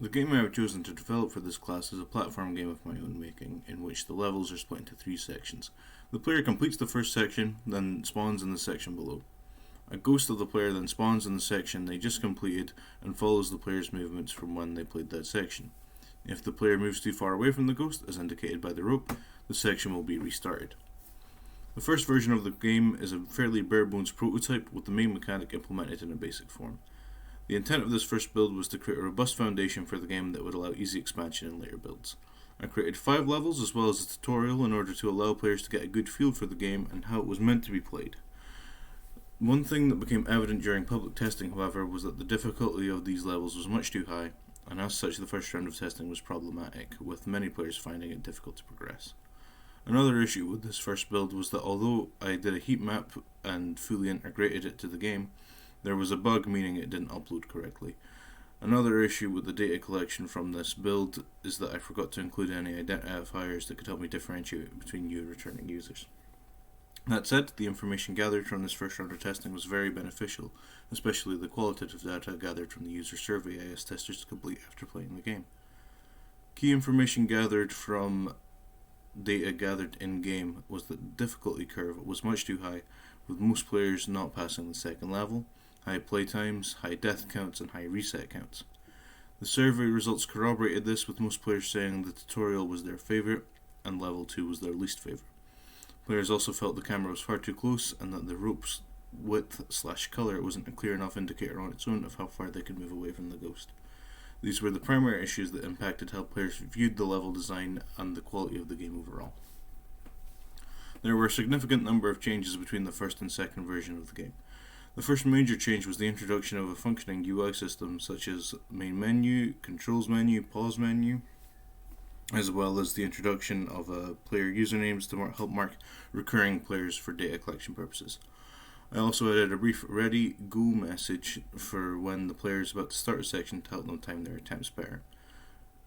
The game I have chosen to develop for this class is a platform game of my own making, in which the levels are split into 3 sections. The player completes the first section, then spawns in the section below. A ghost of the player then spawns in the section they just completed and follows the player's movements from when they played that section. If the player moves too far away from the ghost, as indicated by the rope, the section will be restarted. The first version of the game is a fairly bare-bones prototype with the main mechanic implemented in a basic form. The intent of this first build was to create a robust foundation for the game that would allow easy expansion in later builds. I created 5 levels as well as a tutorial in order to allow players to get a good feel for the game and how it was meant to be played. One thing that became evident during public testing, however, was that the difficulty of these levels was much too high, and as such the first round of testing was problematic, with many players finding it difficult to progress. Another issue with this first build was that although I did a heat map and fully integrated it to the game, there was a bug meaning it didn't upload correctly. Another issue with the data collection from this build is that I forgot to include any identifiers that could help me differentiate between new and returning users. That said, the information gathered from this first round of testing was very beneficial, especially the qualitative data gathered from the user survey I asked testers to complete after playing the game. Key information gathered from data gathered in-game was that the difficulty curve was much too high, with most players not passing the second level, high play times, high death counts, and high reset counts. The survey results corroborated this, with most players saying the tutorial was their favourite and level 2 was their least favourite. Players also felt the camera was far too close and that the rope's width/colour wasn't a clear enough indicator on its own of how far they could move away from the ghost. These were the primary issues that impacted how players viewed the level design and the quality of the game overall. There were a significant number of changes between the first and second version of the game. The first major change was the introduction of a functioning UI system such as main menu, controls menu, pause menu, as well as the introduction of player usernames to help mark recurring players for data collection purposes. I also added a brief ready, go message for when the player is about to start a section to help them time their attempts better.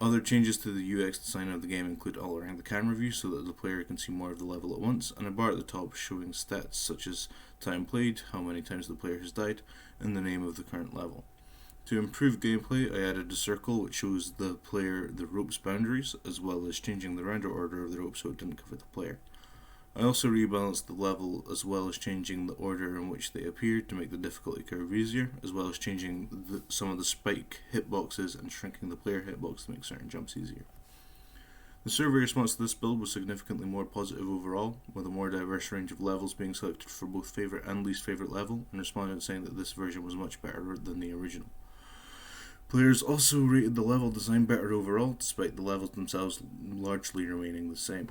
Other changes to the UX design of the game include altering the camera view so that the player can see more of the level at once, and a bar at the top showing stats such as time played, how many times the player has died, and the name of the current level. To improve gameplay, I added a circle which shows the player the rope's boundaries, as well as changing the render order of the rope so it didn't cover the player. I also rebalanced the level as well as changing the order in which they appeared to make the difficulty curve easier, as well as changing some of the spike hitboxes and shrinking the player hitbox to make certain jumps easier. The survey response to this build was significantly more positive overall, with a more diverse range of levels being selected for both favourite and least favourite level, and respondents saying that this version was much better than the original. Players also rated the level design better overall, despite the levels themselves largely remaining the same.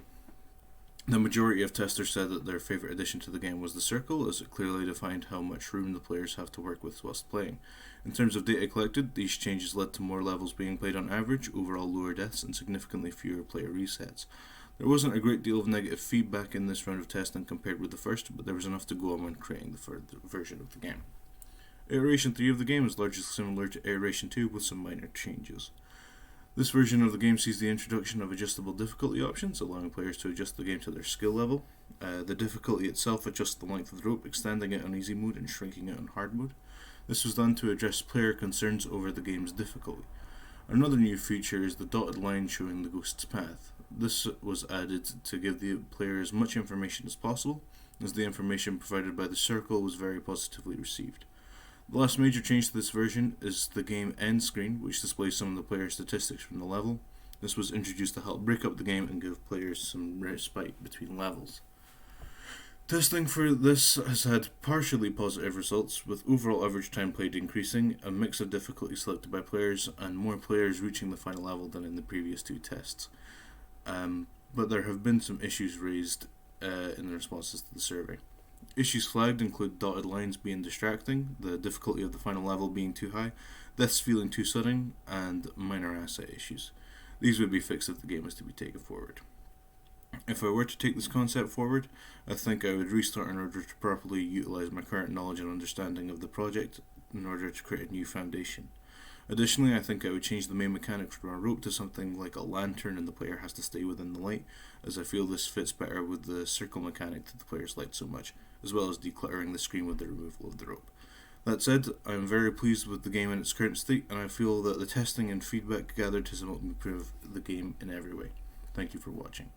The majority of testers said that their favourite addition to the game was the circle, as it clearly defined how much room the players have to work with whilst playing. In terms of data collected, these changes led to more levels being played on average, overall lower deaths, and significantly fewer player resets. There wasn't a great deal of negative feedback in this round of testing compared with the first, but there was enough to go on when creating the third version of the game. Iteration 3 of the game is largely similar to Iteration 2 with some minor changes. This version of the game sees the introduction of adjustable difficulty options, allowing players to adjust the game to their skill level. The difficulty itself adjusts the length of the rope, extending it on easy mode and shrinking it on hard mode. This was done to address player concerns over the game's difficulty. Another new feature is the dotted line showing the ghost's path. This was added to give the player as much information as possible, as the information provided by the circle was very positively received. The last major change to this version is the game end screen, which displays some of the player statistics from the level. This was introduced to help break up the game and give players some respite between levels. Testing for this has had partially positive results, with overall average time played increasing, a mix of difficulty selected by players, and more players reaching the final level than in the previous 2 tests. But there have been some issues raised in the responses to the survey. Issues flagged include dotted lines being distracting, the difficulty of the final level being too high, deaths feeling too sudden, and minor asset issues. These would be fixed if the game was to be taken forward. If I were to take this concept forward, I think I would restart in order to properly utilise my current knowledge and understanding of the project in order to create a new foundation. Additionally, I think I would change the main mechanic from a rope to something like a lantern and the player has to stay within the light, as I feel this fits better with the circle mechanic that the players liked so much, as well as decluttering the screen with the removal of the rope. That said, I am very pleased with the game in its current state, and I feel that the testing and feedback gathered has helped me improve the game in every way. Thank you for watching.